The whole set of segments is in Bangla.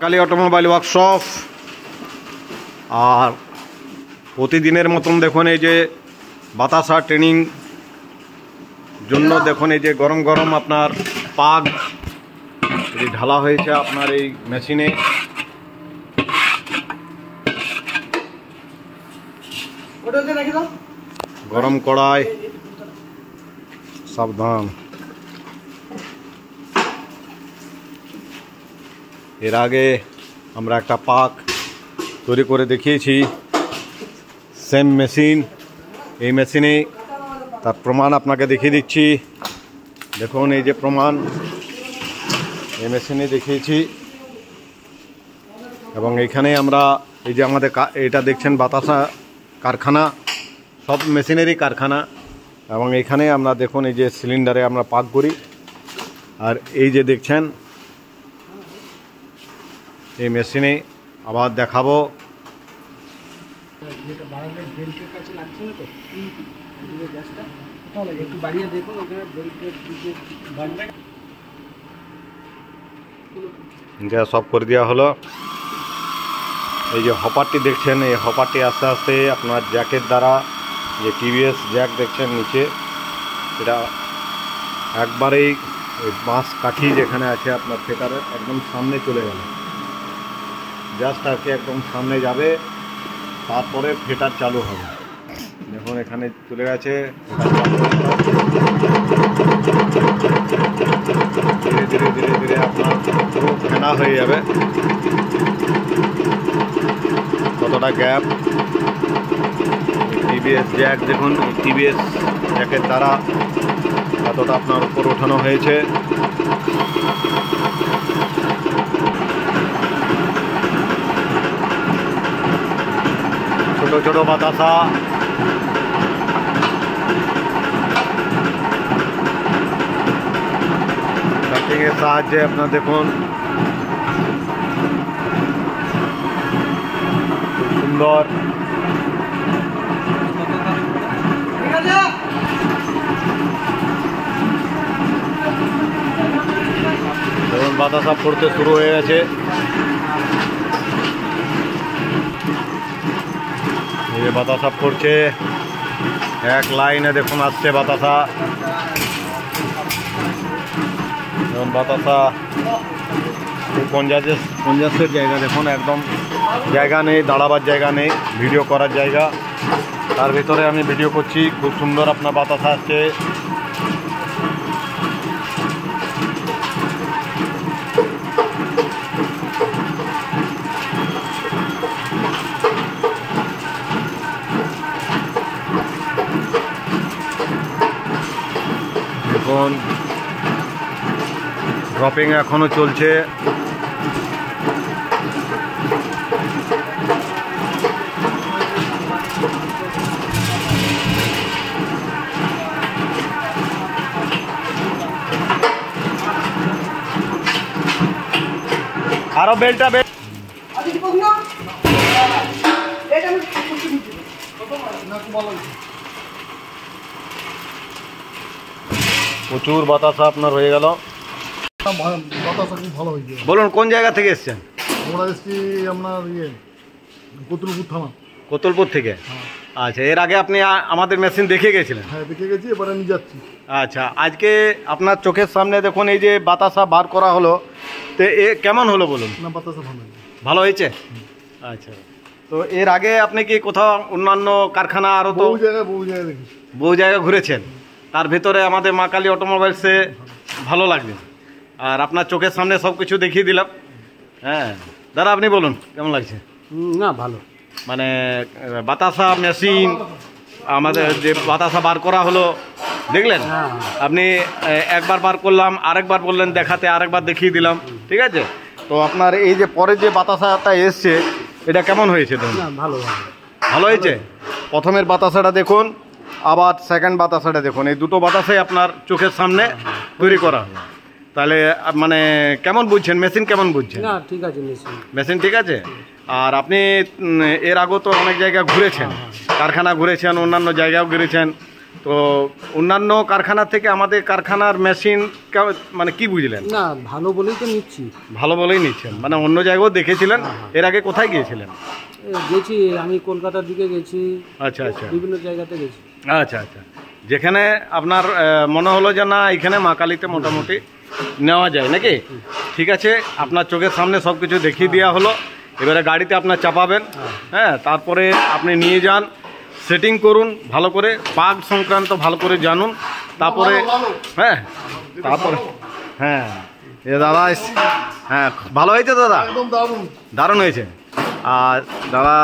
Kali automobile workshop. আর প্রতিদিনের মতন দেখুন এই যে বাতাসা ট্রেনিং জন্য দেখুন এই যে গরম গরম আপনার পাগ এই ঢালা হয়েছে আপনার এই মেশিনে। গরম কড়াই, সাবধান। এর আগে আমরা একটা পাক তৈরি করে দেখিয়েছি সেম মেশিন। এই মেশিনে তার প্রমাণ আপনাকে দেখিয়ে দিচ্ছি। দেখুন এই যে প্রমাণ এই মেশিনে দেখিয়েছি। এবং এইখানে আমরা এই যে আমাদের এটা দেখছেন বাতাসা কারখানা, সব মেশিনেরই কারখানা। এবং এইখানে আমরা দেখুন এই যে সিলিন্ডারে আমরা পাক করি। আর এই যে দেখছেন এই মেশিনে আবার দেখাবো। গ্যাস অফ করে দেওয়া হলো। এই যে হপারটি দেখছেন, এই হপারটি আস্তে আস্তে আপনার জ্যাকের দ্বারা যে টিভিএস জ্যাক দেখছেন নিচে, এটা একবারেই ওই বাঁশ কাঠি যেখানে আছে আপনার ফেটারের একদম সামনে চলে গেল। জাস্ট আর কি একদম সামনে যাবে, তারপরে ফেটার চালু হবে। দেখুন এখানে চলে গেছে, ধীরে ধীরে ধীরে ধীরে আপনার পুরো ফেনা হয়ে যাবে। কতটা গ্যাপ, টিভিএস জ্যাক দেখুন, টিভিএস জ্যাকের দ্বারা এতটা আপনার উপর ওঠানো হয়েছে। ছোট ছোট বাতাসা কাটিংয়ের সাহায্যে আপনার দেখুন খুব সুন্দর। দেখুন বাতাসা পড়তে শুরু হয়ে গেছে। এই যে বাতাসা পড়ছে, এক লাইনে দেখুন আসছে বাতাসা। দেখুন বাতাসা খুব কঞ্জাসের জায়গা, দেখুন একদম জায়গা নেই, দাঁড়াবার জায়গা নেই, ভিডিও করার জায়গা। তার ভিতরে আমি ভিডিও করছি, খুব সুন্দর আপনার বাতাসা আসছে। দেখুন ড্রপিং এখনো চলছে। আরো বেলটা প্রচুর বাতাসা আপনার হয়ে গেল। বলুন কোন জায়গা থেকে এসছেন? আমরা এসছি আপনার কতুলপুর থানা। কতুলপুর থেকে? আচ্ছা, এর আগে আপনি আমাদের মেশিন দেখে গেছিলেন? হ্যাঁ দেখে গেছি, এবার আমি যাচ্ছি। আচ্ছা, আজকে আপনার চোখের সামনে দেখুন এই যে বাতাসা বার করা হলো, তো এ কেমন হলো বলুন? না বাতাসা ভালো হয়েছে। আচ্ছা, তো এর আগে আপনি কি কোথাও অন্যান্য কারখানা আরও তো বহু জায়গায় ঘুরেছেন, তার ভিতরে আমাদের মা কালী অটোমোবাইলসে ভালো লাগবে। আর আপনার চোখের সামনে সব কিছু দেখিয়ে দিলাম। হ্যাঁ দাদা, আপনি বলুন কেমন লাগছে? না ভালো, মানে বাতাসা মেশিন আমাদের যে বাতাসা বার করা হলো দেখলেন আপনি? একবার বার করলাম, আরেকবার বললেন দেখাতে, আরেকবার দেখিয়ে দিলাম, ঠিক আছে? তো আপনার এই যে পরে যে বাতাসাটা এসছে এটা কেমন হয়েছে? ভালো ভালো হয়েছে। প্রথমের বাতাসাটা দেখুন, আবার সেকেন্ড বাতাসাটা দেখুন, এই দুটো বাতাসাই আপনার চোখের সামনে তৈরি করা হলো। তাহলে মানে কেমন বুঝছেন? মেশিন কেমন বুঝছেন? না ঠিক আছে, মেশিন ঠিক আছে। আর আপনি এর আগেও তো অনেক জায়গা ঘুরেছেন, কারখানা ঘুরেছেন, অন্যান্য জায়গাও ঘুরেছেন, তো অন্যান্য কারখানার থেকে আমাদের কারখানার মেশিন মানে কি বুঝলেন? না, ভালো বলেই তো নিচ্ছি। ভালো বলেই নিচ্ছেন, মানে অন্য জায়গাও দেখেছিলেন? এর আগে কোথায় গিয়েছিলেন? গেছি, আমি কলকাতার দিকে গেছি, আচ্ছা আচ্ছা বিভিন্ন জায়গাতে গেছি। আচ্ছা আচ্ছা, যেখানে আপনার মনে হলো যে না এখানে মা কালীতে মোটামুটি নেওয়া যায় নাকি? ঠিক আছে, আপনার চোখের সামনে সব কিছু দেখিয়ে দেওয়া হলো। এবারে গাড়িতে আপনার চাপাবেন, হ্যাঁ, তারপরে আপনি নিয়ে যান, সেটিং করুন ভালো করে, পার্ক সংক্রান্ত ভালো করে জানুন, তারপরে হ্যাঁ তারপরে হ্যাঁ দাদা হ্যাঁ ভালো হয়েছে দাদা, একদম দারুণ। দারুণ হয়েছে। আর দাদা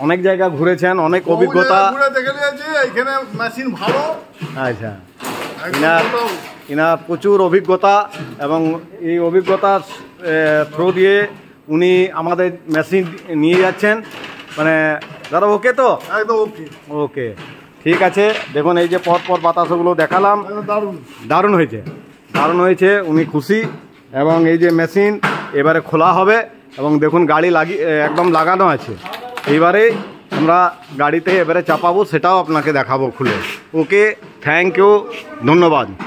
অনেক জায়গা ঘুরেছেন, অনেক অভিজ্ঞতা। ঘুরে দেখে নিয়েছি এখানে মেশিন ভালো। আচ্ছা, একদম ভালো। ইনার প্রচুর অভিজ্ঞতা, এবং এই অভিজ্ঞতার থ্রু দিয়ে উনি আমাদের মেশিন নিয়ে যাচ্ছেন। মানে দাদা ওকে তো? একদম ওকে। ওকে, ঠিক আছে। দেখুন এই যে পর বাতাসগুলো দেখালাম, একদম দারুণ। দারুণ হয়েছে, দারুণ হয়েছে, উনি খুশি। এবং এই যে মেশিন এবারে খোলা হবে, এবং দেখুন গাড়ি একদম লাগানো আছে। এইবারে আমরা গাড়িতে এবারে চাপাবো, সেটাও আপনাকে দেখাবো খুলে। ওকে, থ্যাংক ইউ, ধন্যবাদ।